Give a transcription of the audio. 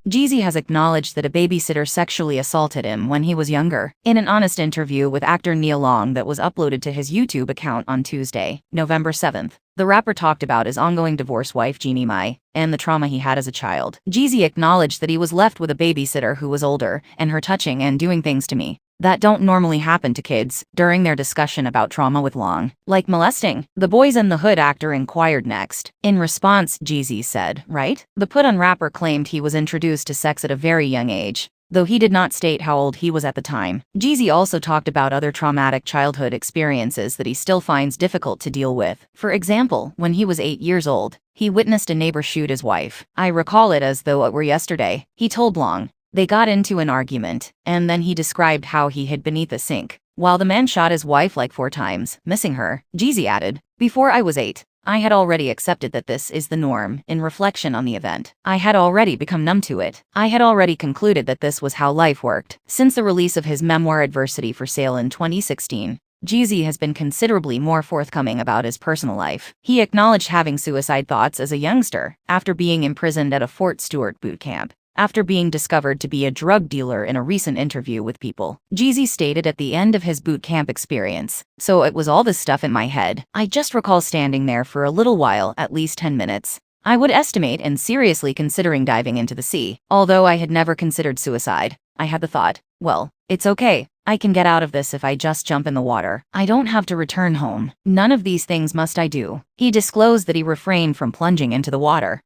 Jeezy has acknowledged that a babysitter sexually assaulted him when he was younger. In an honest interview with actor Neil Long that was uploaded to his YouTube account on Tuesday, November 7th, the rapper talked about his ongoing divorce wife Jeannie Mai and the trauma he had as a child. Jeezy acknowledged that he was left with a babysitter who was older and her touching and doing things to me that don't normally happen to kids. During their discussion about trauma with Long, like molesting, the Boys in the Hood actor inquired next. In response, Jeezy said, "Right?" The put-on rapper claimed he was introduced to sex at a very young age, though he did not state how old he was at the time. Jeezy also talked about other traumatic childhood experiences that he still finds difficult to deal with. For example, when he was 8 years old, he witnessed a neighbor shoot his wife. "I recall it as though it were yesterday," he told Long. They got into an argument, and then he described how he hid beneath a sink while the man shot his wife like 4 times, missing her. Jeezy added, "Before I was 8, I had already accepted that this is the norm." In reflection on the event, "I had already become numb to it. I had already concluded that this was how life worked." Since the release of his memoir Adversity for sale in 2016, Jeezy has been considerably more forthcoming about his personal life. He acknowledged having suicide thoughts as a youngster after being imprisoned at a Fort Stewart boot camp. After being discovered to be a drug dealer in a recent interview with People, Jeezy stated at the end of his boot camp experience, "So it was all this stuff in my head. I just recall standing there for a little while, at least 10 minutes. I would estimate and seriously considering diving into the sea. Although I had never considered suicide, I had the thought, well, it's okay. I can get out of this if I just jump in the water. I don't have to return home. None of these things must I do." He disclosed that he refrained from plunging into the water